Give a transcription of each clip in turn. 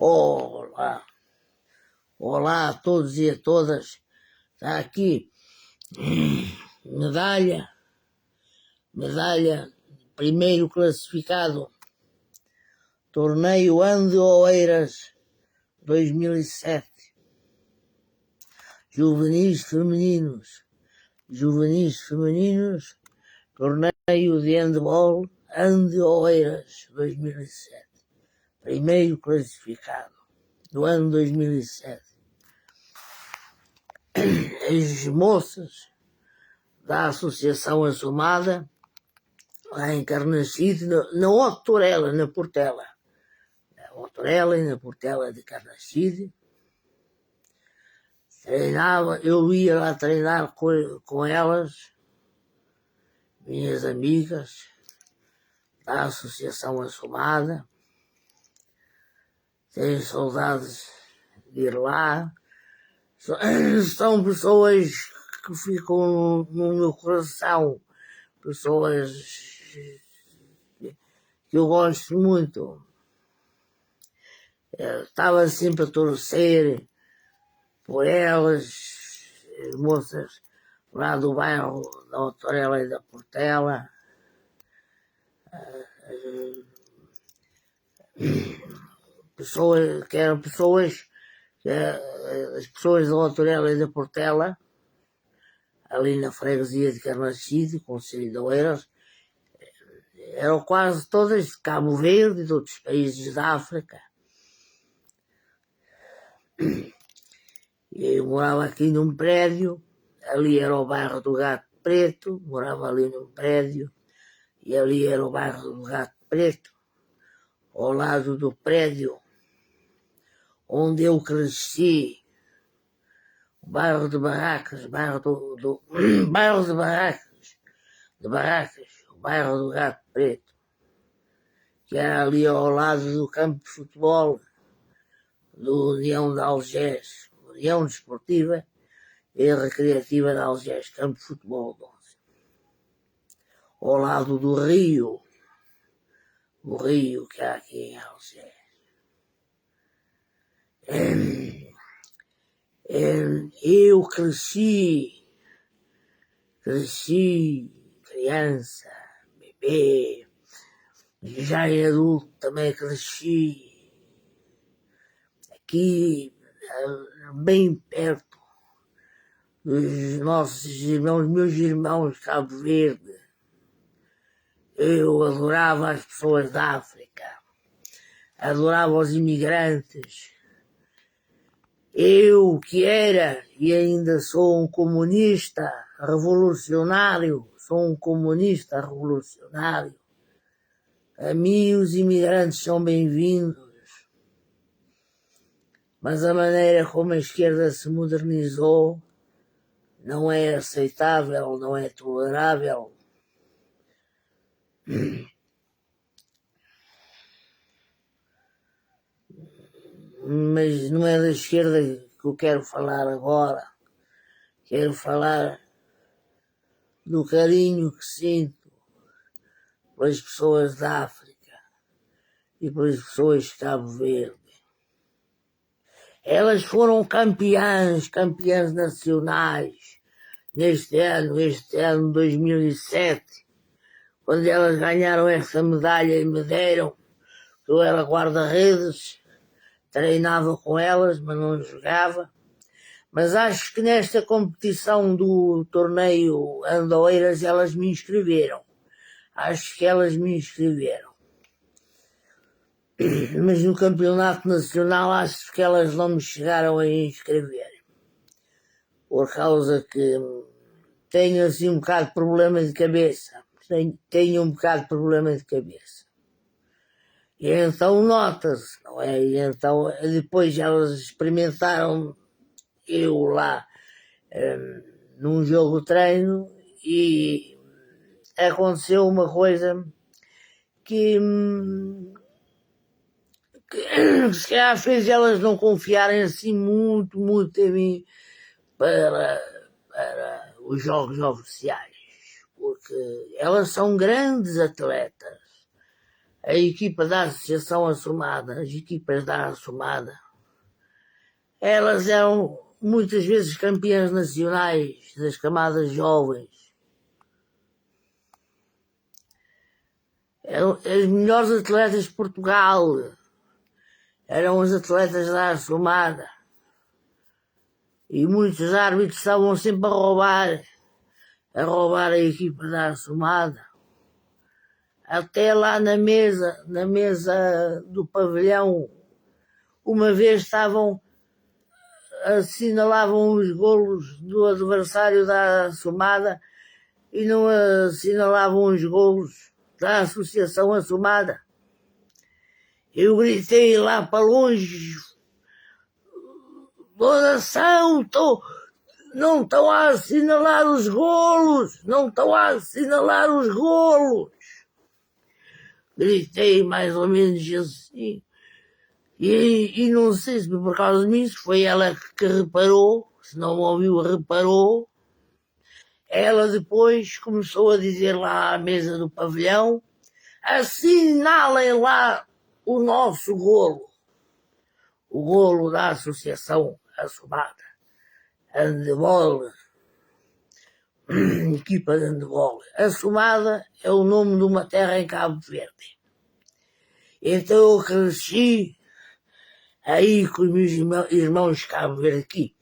Olá, olá a todos e a todas. Está aqui medalha, primeiro classificado, torneio Ande Oeiras 2007, juvenis femininos, torneio de handball Ande Oeiras 2007, primeiro classificado do ano 2007. As moças da Associação Assomada, lá em Carnaxide, na Otorela, na Portela. Na Otorela e na Portela de Carnaxide. Treinava, eu ia lá treinar com elas, minhas amigas da Associação Assomada. Tenho saudades de ir lá. São pessoas que ficam no meu coração, pessoas que eu gosto muito. Eu estava sempre a torcer por elas, as moças lá do bairro da Otorela e da Portela. Pessoas que eram as pessoas da Otorela e da Portela, ali na freguesia de Carnaxide, Concelho de Oeiras, eram quase todas de Cabo Verde e de outros países da África. Eu morava aqui num prédio, ali era o bairro do Gato Preto, morava ali num prédio, e ali era o bairro do Gato Preto, ao lado do prédio onde eu cresci, o bairro de Barracas, bairro bairro de Barracas, o bairro do Gato Preto, que era ali ao lado do campo de futebol do União de Algés, União Desportiva e Recreativa de Algés, campo de futebol 12. Ao lado do rio, o rio que há aqui em Algés. Eu cresci, criança, bebê, já em adulto também cresci, aqui bem perto dos nossos irmãos, meus irmãos de Cabo Verde. Eu adorava as pessoas da África, adorava os imigrantes. Eu que era e ainda sou um comunista revolucionário, a mim os imigrantes são bem-vindos, mas a maneira como a esquerda se modernizou não é aceitável, não é tolerável. Mas não é da esquerda que eu quero falar agora. Quero falar do carinho que sinto pelas pessoas da África e pelas pessoas de Cabo Verde. Elas foram campeãs nacionais este ano 2007, quando elas ganharam essa medalha e me deram. Eu era guarda-redes, treinava com elas, mas não jogava. Mas acho que nesta competição do torneio Ande Oeiras elas me inscreveram. Mas no campeonato nacional acho que elas não me chegaram a inscrever. Por causa que tenho assim um bocado de problema de cabeça. Tenho um bocado de problema de cabeça. E então nota-se, não é? E então depois elas experimentaram eu lá num jogo de treino e aconteceu uma coisa que se calhar fez elas não confiarem assim muito em mim para os jogos oficiais, porque elas são grandes atletas, a equipa da Associação Assomada, as equipas da Assomada, elas eram muitas vezes campeãs nacionais das camadas jovens. Eram as melhores atletas de Portugal. Eram os atletas da Assomada. E muitos árbitros estavam sempre a roubar a equipa da Assomada. Até lá na mesa do pavilhão, uma vez assinalavam os golos do adversário da Assomada e não assinalavam os golos da Associação Assomada. Eu gritei lá para longe: donação, não estão a assinalar os golos, não estão a assinalar os golos. Gritei mais ou menos assim. E não sei se por causa disso foi ela que reparou, se não ouviu, reparou. Ela depois começou a dizer lá à mesa do pavilhão: assinalem lá o nosso golo. O golo da Associação Assomada. Handebol. Equipa de handebol. Assomada é o nome de uma terra em Cabo Verde. Então eu cresci aí com os meus irmãos de Cabo Verde aqui.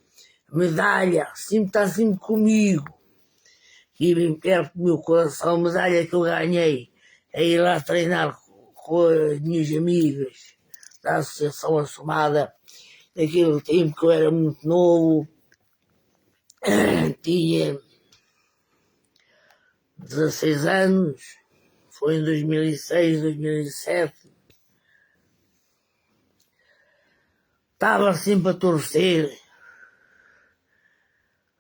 Medalha, está sempre comigo. E bem perto do meu coração, medalha que eu ganhei. A ir lá treinar com as minhas amigas da Associação Assomada. Naquele tempo que eu era muito novo. Tinha 16 anos. Foi em 2006, 2007. Estava sempre a torcer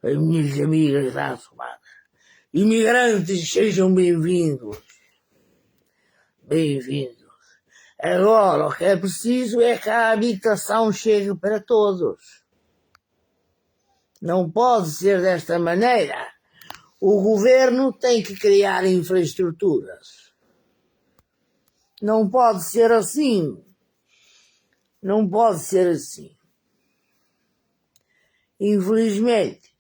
as minhas amigas da Assomada. Imigrantes, sejam bem-vindos. Bem-vindos. Agora, o que é preciso é que a habitação chegue para todos. Não pode ser desta maneira. O governo tem que criar infraestruturas. Não pode ser assim. Não pode ser assim. Infelizmente,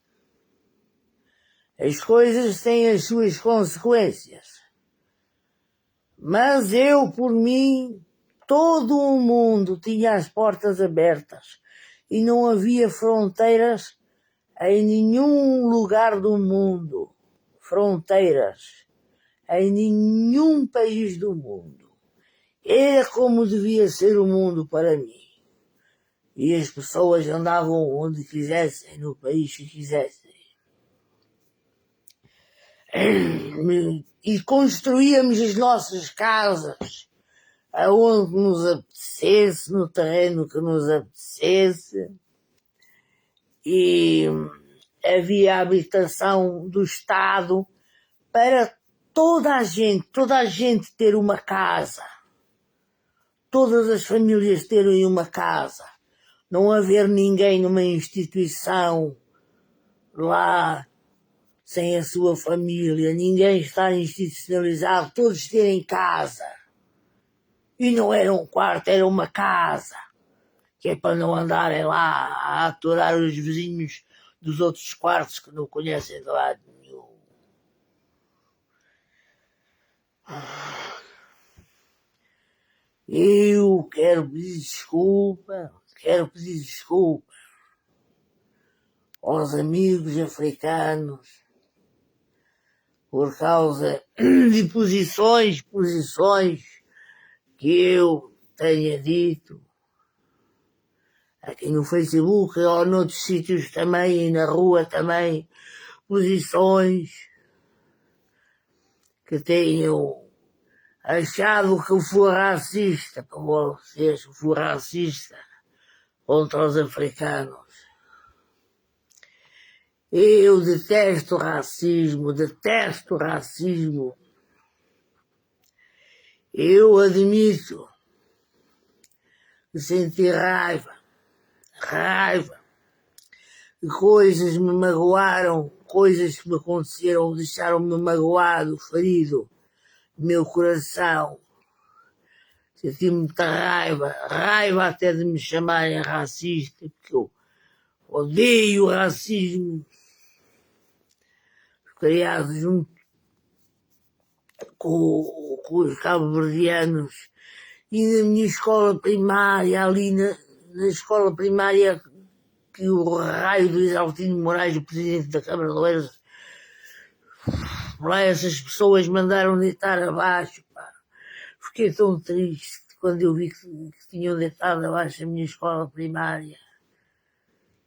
as coisas têm as suas consequências. Mas eu, por mim, todo o mundo tinha as portas abertas e não havia fronteiras em nenhum lugar do mundo. Fronteiras em nenhum país do mundo. Era como devia ser o mundo para mim. E as pessoas andavam onde quisessem, no país que quisessem. E construíamos as nossas casas aonde nos apetecesse, no terreno que nos apetecesse. E havia habitação do Estado para toda a gente ter uma casa. Todas as famílias terem uma casa. Não haver ninguém numa instituição lá sem a sua família, ninguém estar institucionalizado, todos terem casa. E não era um quarto, era uma casa. Que é para não andarem lá a aturar os vizinhos dos outros quartos que não conhecem de lado nenhum. Eu quero pedir desculpa aos amigos africanos por causa de posições que eu tenha dito aqui no Facebook ou noutros sítios também, e na rua também, posições que tenham achado que eu fui racista, para vocês, que fui racista contra os africanos. Eu detesto racismo. Eu admito que senti raiva, que coisas me magoaram, coisas que me aconteceram, deixaram-me magoado, ferido, meu coração. Eu tive muita raiva até de me chamarem racista, porque eu odeio o racismo criado junto com os cabo-verdianos. E na minha escola primária, ali na escola primária, que o raio do Isaltino Moraes, o presidente da Câmara de Oeiras, lá essas pessoas mandaram deitar abaixo, pá. Fiquei tão triste quando eu vi que tinham deitado abaixo a minha escola primária.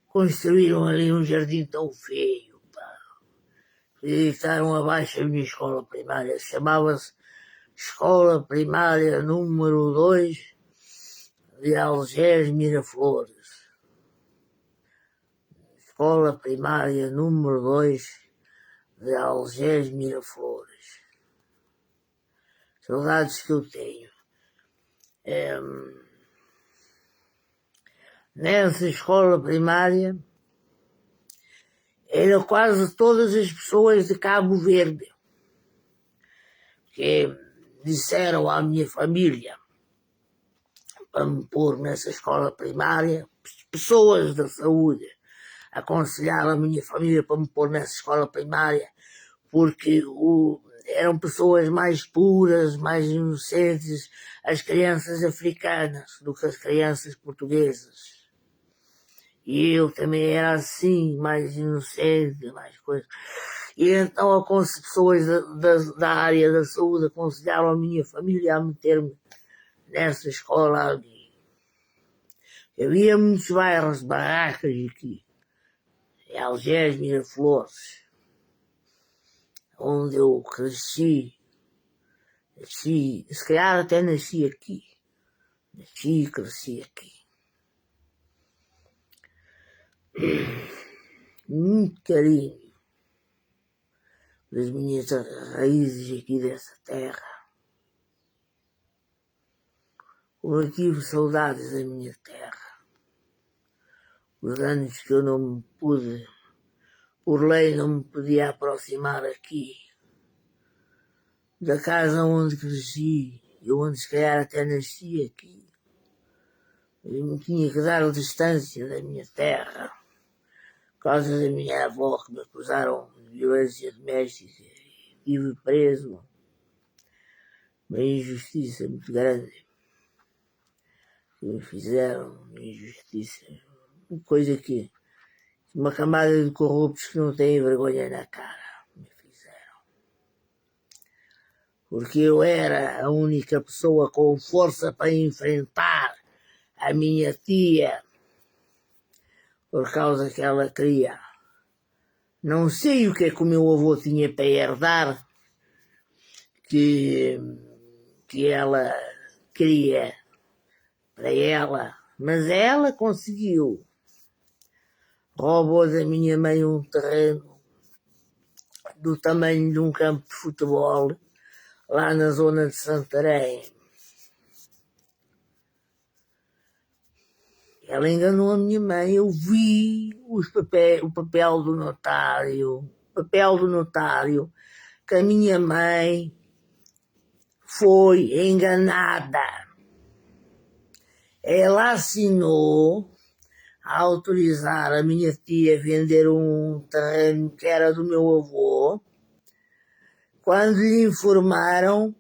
Construíram ali um jardim tão feio, pá. E deitaram abaixo a minha escola primária. Chamava-se Escola Primária número 2 de Algés Miraflores. Escola Primária número 2 de Algés Miraflores. Saudades que eu tenho. Nessa escola primária eram quase todas as pessoas de Cabo Verde, que disseram à minha família para me pôr nessa escola primária, pessoas da saúde aconselharam a minha família para me pôr nessa escola primária, porque eram pessoas mais puras, mais inocentes, as crianças africanas, do que as crianças portuguesas. E eu também era assim, mais inocente, mais coisa. E então as pessoas da área da saúde aconselharam a minha família a meter-me nessa escola ali. Havia muitos bairros, barracas aqui, em Algés, Miraflores, onde eu cresci, se calhar até nasci aqui. Nasci e cresci aqui. Muito carinho das minhas raízes aqui dessa terra. Como eu tive saudades da minha terra. Os anos que eu não me pude, por lei não me podia aproximar aqui, da casa onde cresci, e onde se calhar até nasci aqui. Eu me tinha que dar a distância da minha terra, por causa da minha avó, que me acusaram de violência doméstica. Estive preso. Uma injustiça muito grande que me fizeram, uma injustiça, uma coisa que uma camada de corruptos que não têm vergonha na cara me fizeram. Porque eu era a única pessoa com força para enfrentar a minha tia, por causa que ela queria. Não sei o que é que o meu avô tinha para herdar, que ela queria para ela, mas ela conseguiu. Roubou da minha mãe um terreno do tamanho de um campo de futebol, lá na zona de Santarém. Ela enganou a minha mãe, eu vi o papel do notário, que a minha mãe foi enganada. Ela assinou a autorizar a minha tia a vender um terreno que era do meu avô, quando lhe informaram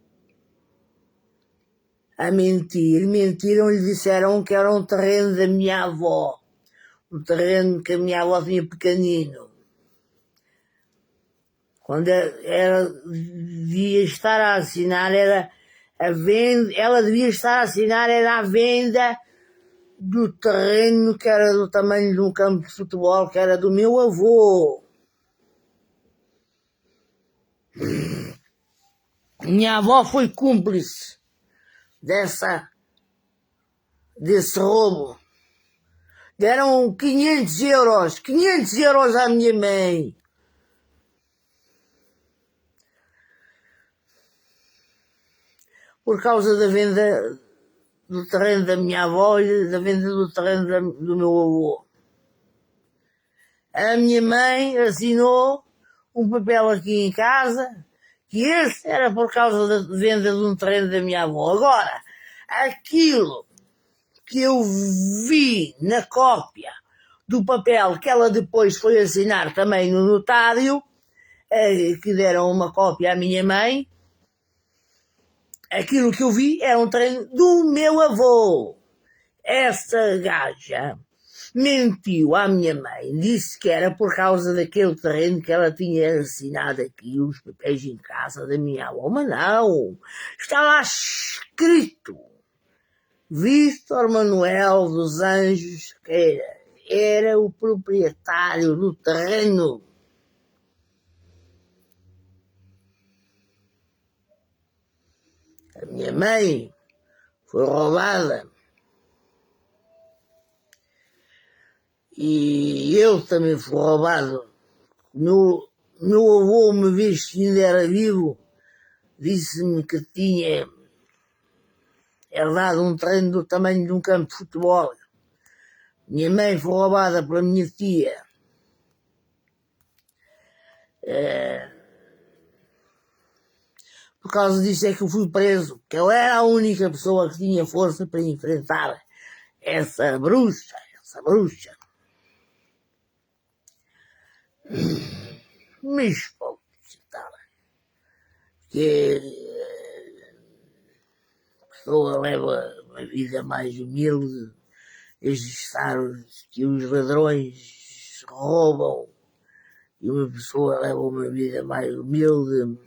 a mentir. Mentiram, lhe disseram que era um terreno da minha avó, um terreno que a minha avó tinha pequenino. Quando ela devia estar a assinar, era a venda, ela devia estar a assinar, era a venda do terreno que era do tamanho de um campo de futebol, que era do meu avô. Minha avó foi cúmplice desse roubo. Deram 500 euros à minha mãe. Por causa da venda do terreno da minha avó e da venda do terreno do meu avô. A minha mãe assinou um papel aqui em casa, que esse era por causa da venda de um terreno da minha avó. Agora, aquilo que eu vi na cópia do papel que ela depois foi assinar também no notário, que deram uma cópia à minha mãe, aquilo que eu vi era um treino do meu avô. Essa gaja mentiu à minha mãe, disse que era por causa daquele terreno que ela tinha assinado aqui os papéis em casa da minha avó, mas não, está lá escrito Vítor Manuel dos Anjos era o proprietário do terreno. A minha mãe foi roubada. E eu também fui roubado. Meu avô, uma vez que ainda era vivo, disse-me que tinha herdado um terreno do tamanho de um campo de futebol. Minha mãe foi roubada pela minha tia. Por causa disso é que eu fui preso, porque eu era a única pessoa que tinha força para enfrentar essa bruxa. Mas, pô, que a pessoa leva uma vida mais humilde, estar que os ladrões roubam, e uma pessoa leva uma vida mais humilde.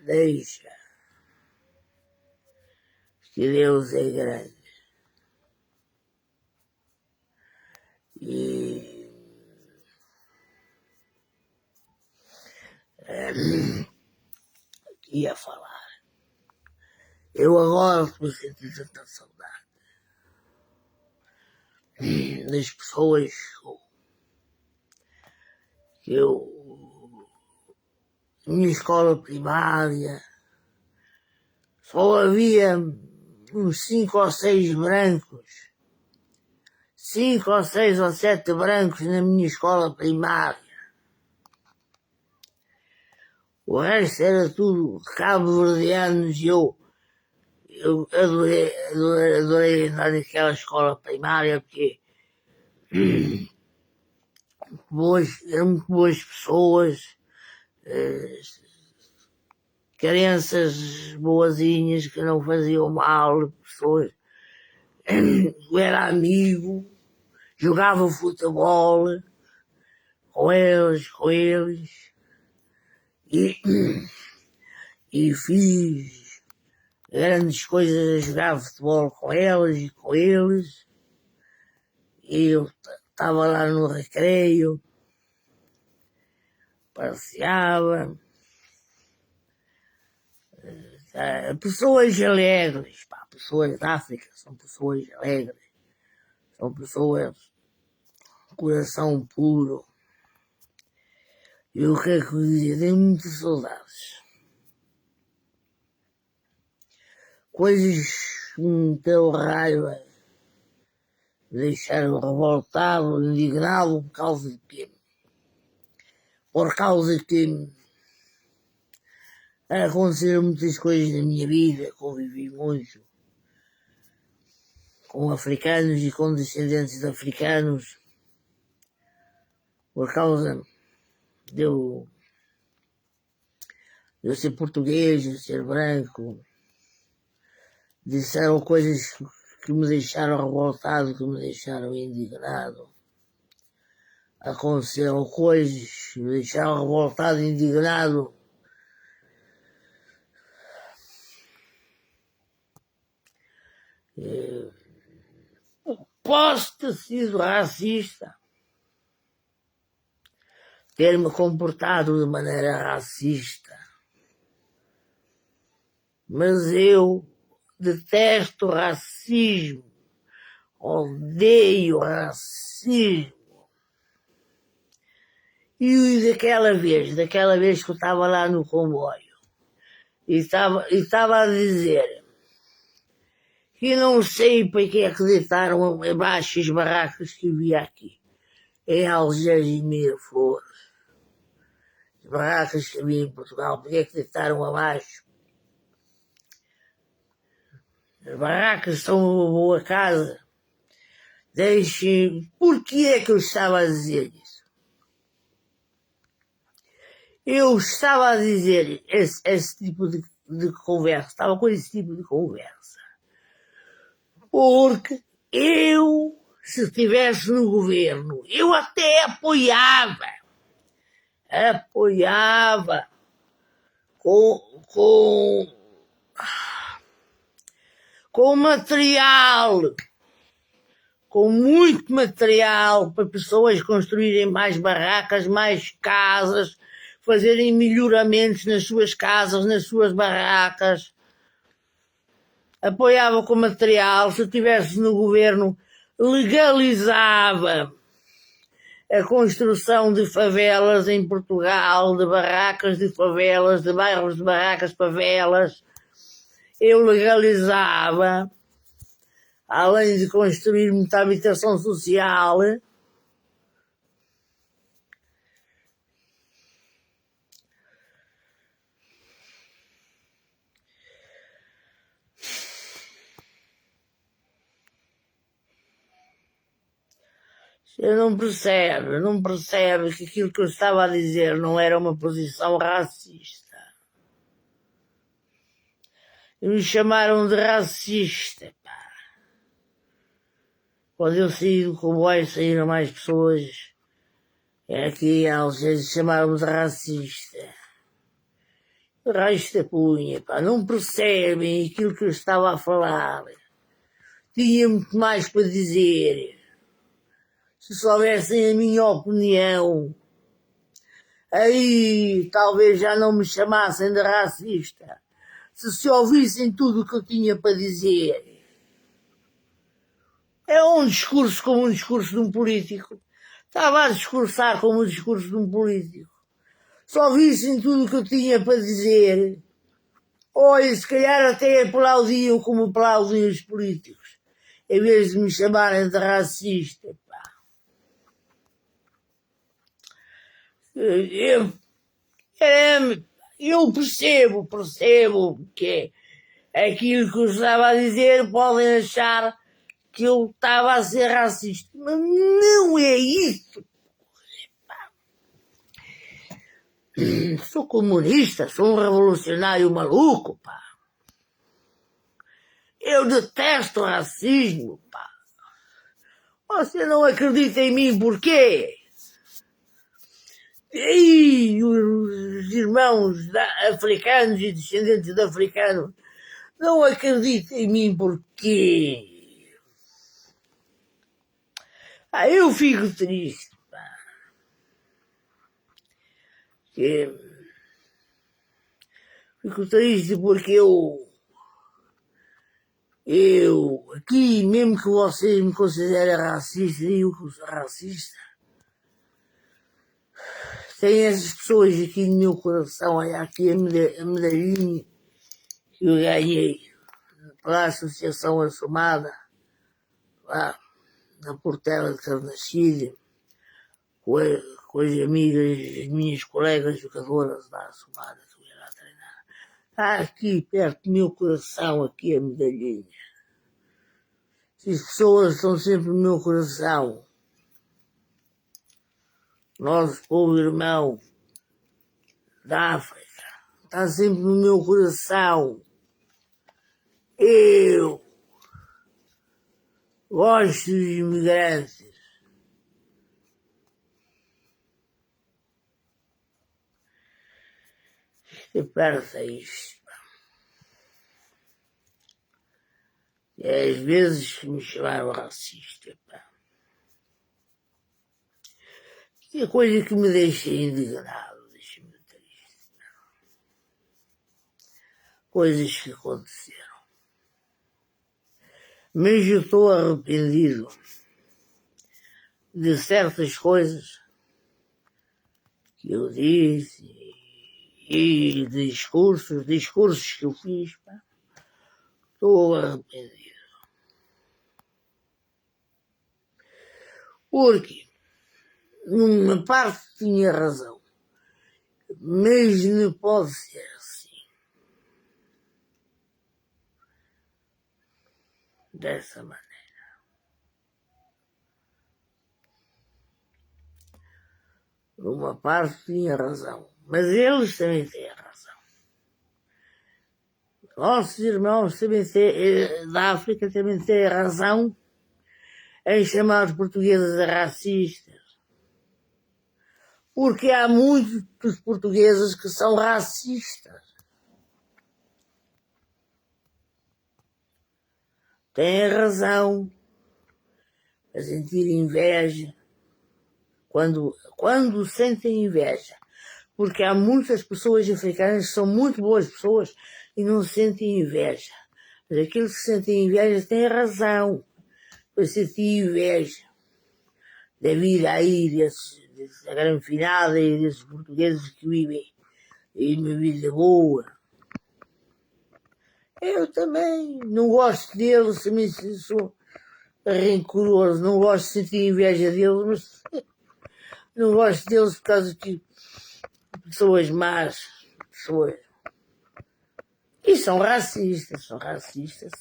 Deixa que Deus é grande. E ia falar. Eu agora estou sentindo tanta saudade das pessoas que na minha escola primária só havia uns 5 ou 6 brancos, 5 ou 6 ou 7 brancos na minha escola primária. O resto era tudo cabo-verdianos e eu adorei andar naquela escola primária porque eram muito boas pessoas, crianças boazinhas que não faziam mal, pessoas. Eu era amigo, jogava futebol com eles e fiz grandes coisas a jogar futebol com eles. E eu estava lá no recreio, passeava. Pessoas alegres, pessoas da África são pessoas alegres, são pessoas com coração puro. E o que é que eu dizia? Tenho muitas saudades. Coisas que me deu raiva, me deixaram revoltado, indignado por causa de quê? Por causa que aconteceram muitas coisas na minha vida, convivi muito com africanos e com descendentes de africanos, por causa de eu ser português, de ser branco. Disseram coisas que me deixaram revoltado, que me deixaram indignado. Aconteceram coisas que me deixaram revoltado e indignado. Posso ter sido racista, ter-me comportado de maneira racista, mas eu detesto racismo, odeio racismo. E daquela vez que eu estava lá no comboio, e estava a dizer que não sei para que acreditaram abaixo as barracas que havia aqui, em Algés e Miraflores. As barracas que havia em Portugal, porque acreditaram abaixo? As barracas são uma boa casa. Deixe... Por que é que eu estava a dizer isso? Eu estava a dizer esse tipo de conversa, estava com esse tipo de conversa, porque eu, se estivesse no governo, eu até apoiava com material, com muito material para pessoas construírem mais barracas, mais casas, fazerem melhoramentos nas suas casas, nas suas barracas. Apoiava com material, se eu estivesse no governo, legalizava a construção de favelas em Portugal, de barracas de favelas, de bairros de barracas de favelas. Eu legalizava, além de construir muita habitação social. Você não percebe que aquilo que eu estava a dizer não era uma posição racista. Me chamaram de racista, pá. Quando eu saí do comboio, saíram mais pessoas. Aqui, eles chamaram-me de racista. Rasta punha, pá. Não percebem aquilo que eu estava a falar. Tinha muito mais para dizer. Se soubessem a minha opinião, aí talvez já não me chamassem de racista. Se ouvissem tudo o que eu tinha para dizer. É um discurso como um discurso de um político. Estava a discursar como o discurso de um político. Se ouvissem tudo o que eu tinha para dizer, olha, se calhar até aplaudiam como aplaudem os políticos, em vez de me chamarem de racista. Eu percebo que aquilo que eu estava a dizer podem achar que eu estava a ser racista, mas não é isso. Sou comunista, sou um revolucionário maluco, pá. Eu detesto racismo, pá. Você não acredita em mim porquê? E os irmãos africanos e descendentes de africanos não acreditam em mim porquê? Eu fico triste, pá. Fico triste porque aqui, mesmo que você me considere racista, e eu que sou racista, tem essas pessoas aqui no meu coração. Olha aqui a medalhinha que eu ganhei pela Associação Assomada, lá na Portela de Carnachide, com as amigas, as minhas colegas jogadoras da Assomada que eu ia lá treinar. Está aqui perto do meu coração, aqui a medalhinha. As pessoas estão sempre no meu coração. Nosso povo irmão da África está sempre no meu coração. Eu gosto dos imigrantes. Que perca isto. E às vezes me chamaram racista. Pá. Que coisa que me deixa indignado, deixa-me triste. Coisas que aconteceram. Mas eu estou arrependido de certas coisas que eu disse e de discursos que eu fiz. Pá. Estou arrependido. Porque numa parte tinha razão, mas não pode ser assim. dessa maneira. Numa parte tinha razão, mas eles também têm razão. Nossos irmãos também da África também têm razão em chamar os portugueses de racistas. Porque há muitos portugueses que são racistas. Têm razão a sentir inveja. Quando sentem inveja. Porque há muitas pessoas africanas que são muito boas pessoas e não sentem inveja. Mas aqueles que sentem inveja têm razão para sentir inveja da vida aí dessa granfinada e desses portugueses que vivem aí uma vida boa. Eu também não gosto deles, também sou rancoroso, não gosto de sentir inveja deles, mas não gosto deles por causa de pessoas más, pessoas. E são racistas, são racistas.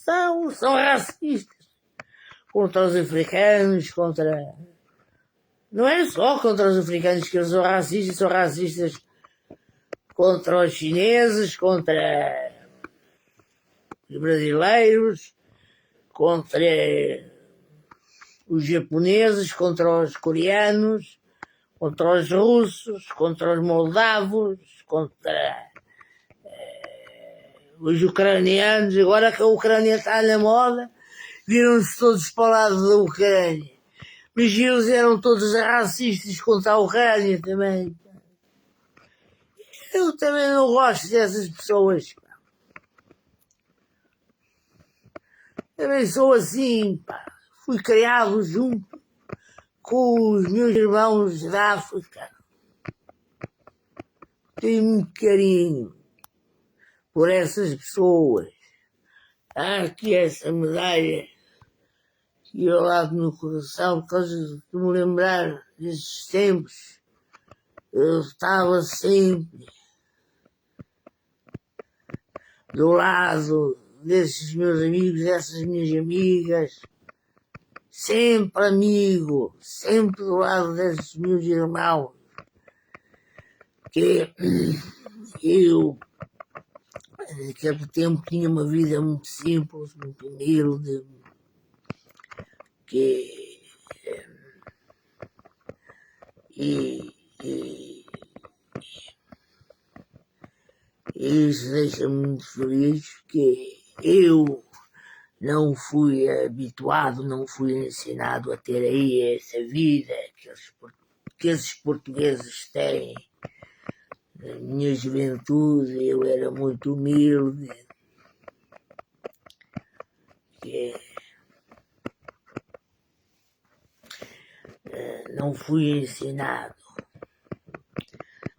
Contra os africanos, não é só contra os africanos que eles são racistas contra os chineses, contra os brasileiros, contra os japoneses, contra os coreanos, contra os russos, contra os moldavos, contra os ucranianos. Agora que a Ucrânia está na moda, viram-se todos para o lado da Ucrânia. Mas eles eram todos racistas contra a Ucrânia também. Eu também não gosto dessas pessoas. Também sou assim, pá. Fui criado junto com os meus irmãos da África. Tenho muito carinho por essas pessoas. Há aqui essa medalha que eu lavo no coração por causa de me lembrar desses tempos. Eu estava sempre do lado desses meus amigos, dessas minhas amigas, sempre amigo, sempre do lado desses meus irmãos, que eu naquele tempo tinha uma vida muito simples, muito humilde, e isso deixa-me muito feliz, porque eu não fui habituado, não fui ensinado a ter aí essa vida que esses portugueses têm. Na minha juventude eu era muito humilde, não fui ensinado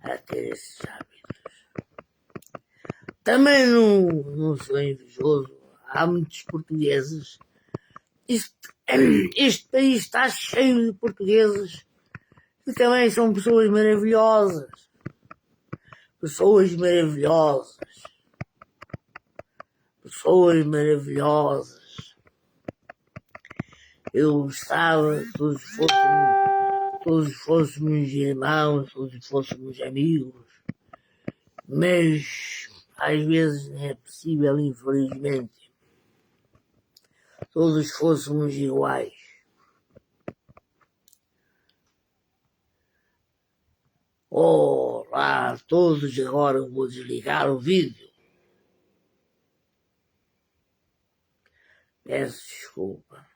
a ter esses hábitos. Também não sou invejoso. Há muitos portugueses. Este país está cheio de portugueses que também são pessoas maravilhosas. Pessoas maravilhosas. Pessoas maravilhosas. Eu gostava que todos fôssemos irmãos, todos fôssemos amigos, mas às vezes não é possível, infelizmente. Todos fôssemos iguais. Olá, todos, agora vou desligar o vídeo. Peço desculpa.